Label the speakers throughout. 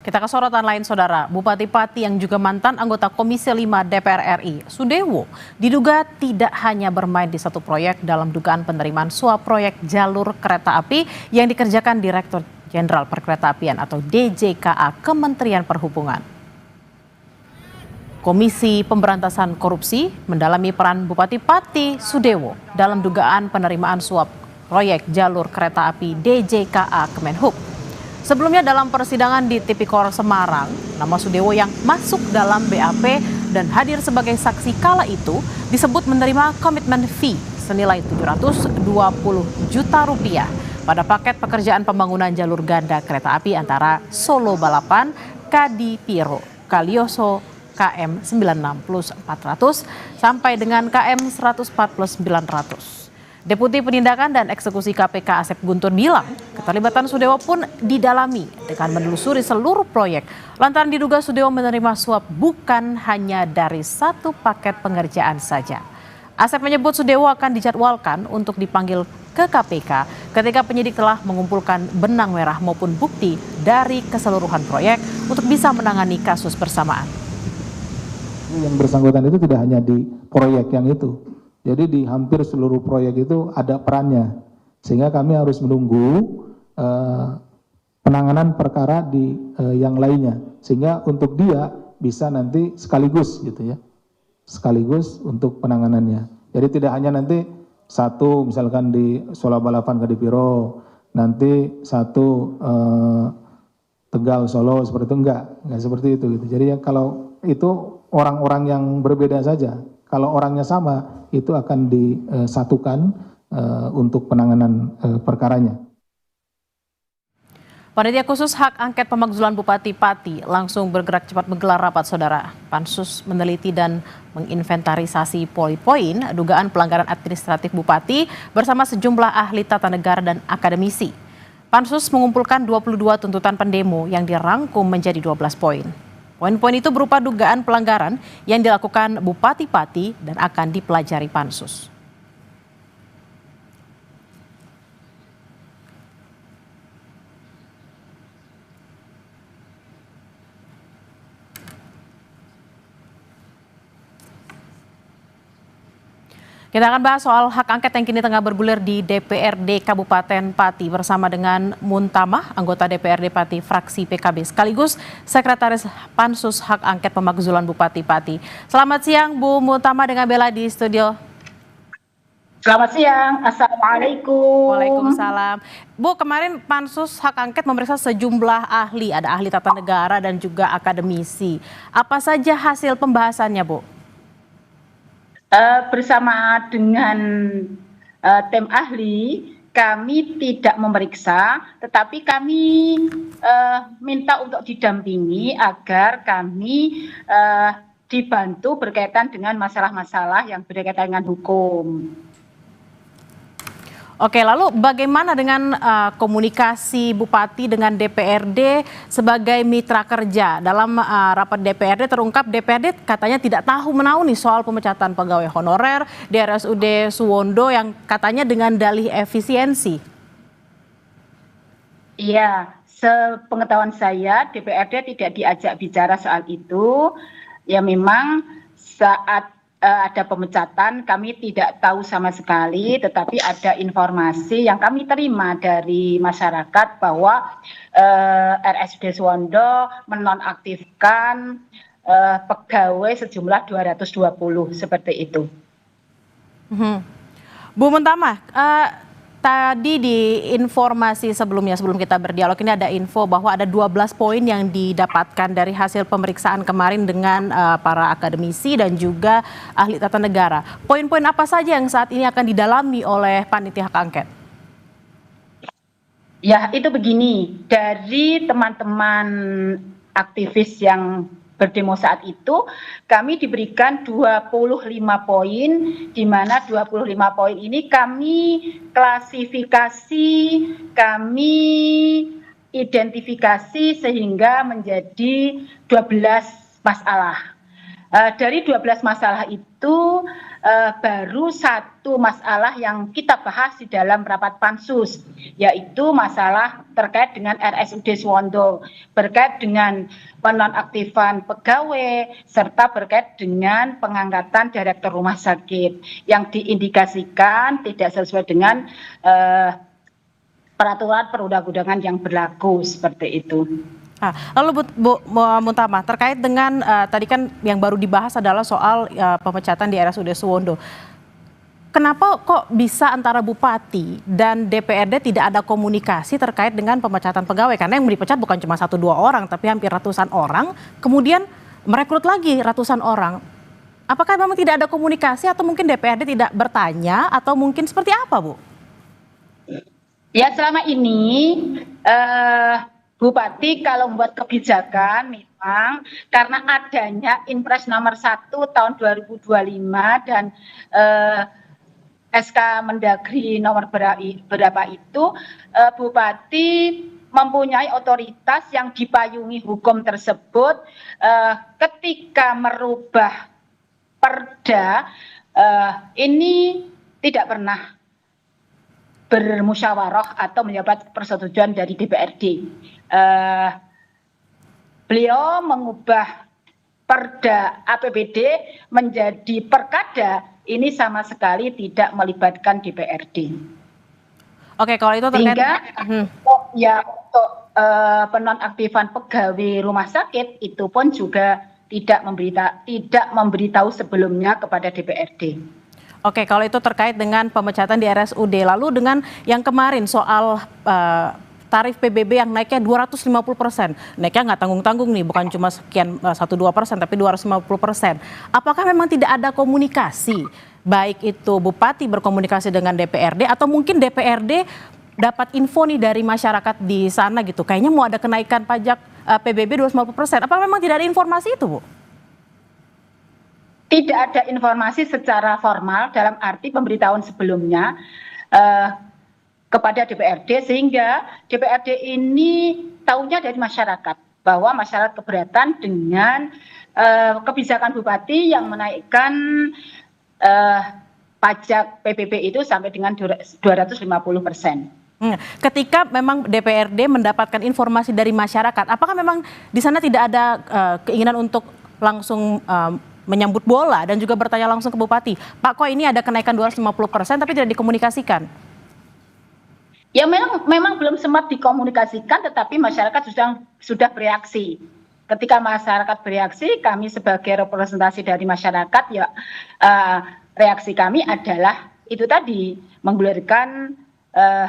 Speaker 1: Kita ke sorotan lain, Saudara. Bupati Pati yang juga mantan anggota Komisi 5 DPR RI, Sudewo, diduga tidak hanya bermain di satu proyek dalam dugaan penerimaan suap proyek jalur kereta api yang dikerjakan Direktur Jenderal Perkeretaapian atau DJKA Kementerian Perhubungan. Komisi Pemberantasan Korupsi mendalami peran Bupati Pati Sudewo dalam dugaan penerimaan suap proyek jalur kereta api DJKA Kemenhub. Sebelumnya dalam persidangan di Tipikor Semarang, nama Sudewo yang masuk dalam BAP dan hadir sebagai saksi kala itu disebut menerima komitmen fee senilai 720 juta rupiah pada paket pekerjaan pembangunan jalur ganda kereta api antara Solo Balapan, Kadipiro, Kalioso, KM 96 plus 400 sampai dengan KM 104 plus 900. Deputi Penindakan dan Eksekusi KPK Asep Guntur bilang keterlibatan Sudewo pun didalami dengan menelusuri seluruh proyek lantaran diduga Sudewo menerima suap bukan hanya dari satu paket pengerjaan saja. Asep menyebut Sudewo akan dijadwalkan untuk dipanggil ke KPK ketika penyidik telah mengumpulkan benang merah maupun bukti dari keseluruhan proyek untuk bisa menangani kasus bersamaan.
Speaker 2: Yang bersangkutan itu tidak hanya di proyek yang itu. Jadi di hampir seluruh proyek itu ada perannya, sehingga kami harus menunggu penanganan perkara di yang lainnya, sehingga untuk dia bisa nanti sekaligus gitu ya, sekaligus untuk penanganannya. Jadi tidak hanya nanti satu misalkan di Solo Balapan Kadipiro, nanti satu Tegal Solo seperti itu enggak seperti itu gitu. Jadi ya kalau itu orang-orang yang berbeda saja. Kalau orangnya sama, itu akan disatukan untuk penanganan perkaranya.
Speaker 1: Panitia Khusus Hak Angket Pemakzulan Bupati Pati langsung bergerak cepat menggelar rapat, Saudara. Pansus meneliti dan menginventarisasi poin-poin dugaan pelanggaran administratif Bupati bersama sejumlah ahli tata negara dan akademisi. Pansus mengumpulkan 22 tuntutan pendemo yang dirangkum menjadi 12 poin. Poin-poin itu berupa dugaan pelanggaran yang dilakukan Bupati Pati dan akan dipelajari Pansus. Kita akan bahas soal hak angket yang kini tengah bergulir di DPRD Kabupaten Pati bersama dengan Muntamah, anggota DPRD Pati fraksi PKB sekaligus Sekretaris Pansus Hak Angket Pemakzulan Bupati Pati. Selamat siang Bu Muntamah dengan Bella di studio.
Speaker 3: Selamat siang, Assalamualaikum.
Speaker 1: Waalaikumsalam. Bu, kemarin Pansus Hak Angket memeriksa sejumlah ahli, ada ahli tata negara dan juga akademisi. Apa saja hasil pembahasannya, Bu?
Speaker 3: Bersama dengan tim ahli, kami tidak memeriksa, tetapi kami minta untuk didampingi agar kami dibantu berkaitan dengan masalah-masalah yang berkaitan dengan hukum.
Speaker 1: Oke, lalu bagaimana dengan komunikasi Bupati dengan DPRD sebagai mitra kerja? Dalam rapat DPRD terungkap DPRD katanya tidak tahu menahu nih soal pemecatan pegawai honorer di RSUD Suwondo yang katanya dengan dalih efisiensi.
Speaker 3: Iya, sepengetahuan saya DPRD tidak diajak bicara soal itu. Ya memang saat ada pemecatan kami tidak tahu sama sekali, tetapi ada informasi yang kami terima dari masyarakat bahwa RSUD Suwondo menonaktifkan pegawai sejumlah 220 seperti itu.
Speaker 1: Bu Muntamah, tadi di informasi sebelumnya, sebelum kita berdialog ini ada info bahwa ada 12 poin yang didapatkan dari hasil pemeriksaan kemarin dengan para akademisi dan juga ahli tata negara. Poin-poin apa saja yang saat ini akan didalami oleh panitia hak angket?
Speaker 3: Ya, itu begini, dari teman-teman aktivis yang berdemo saat itu, kami diberikan 25 poin, di mana 25 poin ini kami klasifikasi, kami identifikasi sehingga menjadi 12 masalah. Dari 12 masalah itu baru satu masalah yang kita bahas di dalam rapat pansus, yaitu masalah terkait dengan RSUD Suwondo, terkait dengan penonaktifan pegawai, serta terkait dengan pengangkatan direktur rumah sakit yang diindikasikan tidak sesuai dengan peraturan perundang-undangan yang berlaku, seperti itu.
Speaker 1: Lalu Bu Muntamah, terkait dengan tadi kan yang baru dibahas adalah soal pemecatan di RSUD Suwondo. Kenapa kok bisa antara Bupati dan DPRD tidak ada komunikasi terkait dengan pemecatan pegawai? Karena yang dipecat bukan cuma 1-2 orang, tapi hampir ratusan orang, kemudian merekrut lagi ratusan orang. Apakah memang tidak ada komunikasi atau mungkin DPRD tidak bertanya atau mungkin seperti apa, Bu?
Speaker 3: Ya, selama ini Bupati kalau membuat kebijakan memang karena adanya Inpres nomor 1 tahun 2025 dan SK Mendagri nomor berapa itu, Bupati mempunyai otoritas yang dipayungi hukum tersebut ketika merubah perda ini tidak pernah bermusyawarah atau mendapat persetujuan dari DPRD. Beliau mengubah perda APBD menjadi perkada, ini sama sekali tidak melibatkan DPRD.
Speaker 1: Oke, kalau itu terkait
Speaker 3: sehingga untuk penonaktifan pegawai rumah sakit itu pun juga tidak memberitahu sebelumnya kepada DPRD.
Speaker 1: Oke, kalau itu terkait dengan pemecatan di RSUD, lalu dengan yang kemarin soal tarif PBB yang naiknya 250%, naiknya nggak tanggung-tanggung nih, bukan cuma sekian 1-2%, tapi 250%. Apakah memang tidak ada komunikasi, baik itu Bupati berkomunikasi dengan DPRD atau mungkin DPRD dapat info nih dari masyarakat di sana gitu, kayaknya mau ada kenaikan pajak PBB 250%, apa memang tidak ada informasi itu, Bu?
Speaker 3: Tidak ada informasi secara formal dalam arti pemberitahuan sebelumnya kepada DPRD, sehingga DPRD ini tahunya dari masyarakat bahwa masyarakat keberatan dengan kebijakan Bupati yang menaikkan pajak PBB itu sampai dengan 250%.
Speaker 1: Ketika memang DPRD mendapatkan informasi dari masyarakat, apakah memang di sana tidak ada keinginan untuk langsung menyambut bola dan juga bertanya langsung ke Bupati, Pak, kok ini ada kenaikan 250% tapi tidak dikomunikasikan?
Speaker 3: Ya, memang belum sempat dikomunikasikan, tetapi masyarakat sudah bereaksi. Ketika masyarakat bereaksi, kami sebagai representasi dari masyarakat, ya reaksi kami adalah itu tadi, menggulirkan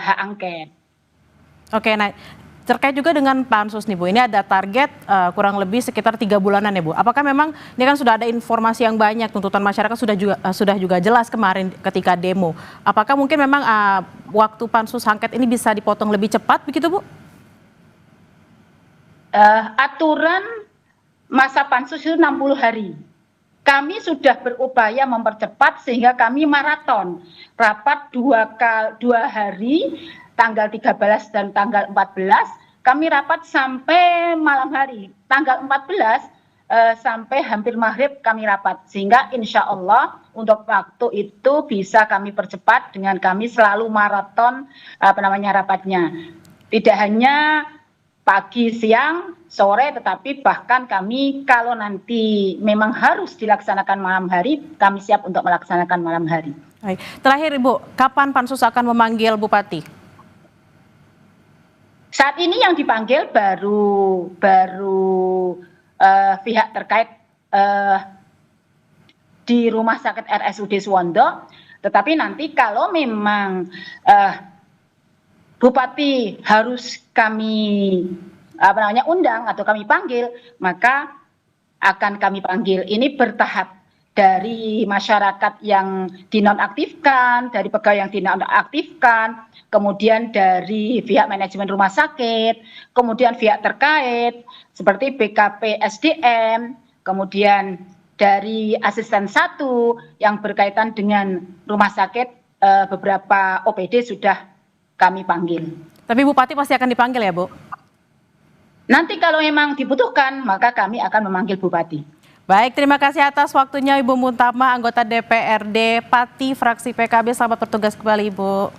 Speaker 3: hak angket.
Speaker 1: Oke, nah terkait juga dengan pansus nih Bu, ini ada target kurang lebih sekitar 3 bulanan ya Bu. Apakah memang ini kan sudah ada informasi yang banyak, tuntutan masyarakat sudah juga jelas kemarin ketika demo. Apakah mungkin memang waktu pansus angket ini bisa dipotong lebih cepat begitu Bu?
Speaker 3: Aturan masa pansus itu 60 hari. Kami sudah berupaya mempercepat sehingga kami maraton rapat 2 hari, tanggal 13 dan tanggal 14, kami rapat sampai malam hari. Tanggal 14 sampai hampir maghrib kami rapat, sehingga insya Allah untuk waktu itu bisa kami percepat dengan kami selalu maraton rapatnya. Tidak hanya pagi, siang, sore, tetapi bahkan kami kalau nanti memang harus dilaksanakan malam hari, kami siap untuk melaksanakan malam hari.
Speaker 1: Baik. Terakhir Ibu, kapan Pansus akan memanggil Bupati?
Speaker 3: Saat ini yang dipanggil baru pihak terkait di Rumah Sakit RSUD Suwondo, tetapi nanti kalau memang Bupati harus kami undang atau kami panggil, maka akan kami panggil. Ini bertahap, dari masyarakat yang dinonaktifkan, dari pegawai yang dinonaktifkan, kemudian dari pihak manajemen rumah sakit, kemudian pihak terkait seperti BKP SDM, kemudian dari asisten 1 yang berkaitan dengan rumah sakit, beberapa OPD sudah kami panggil.
Speaker 1: Tapi Bupati pasti akan dipanggil ya Bu?
Speaker 3: Nanti kalau memang dibutuhkan, maka kami akan memanggil Bupati.
Speaker 1: Baik, terima kasih atas waktunya Ibu Muntama, anggota DPRD Pati, fraksi PKB. Selamat bertugas kembali, Ibu.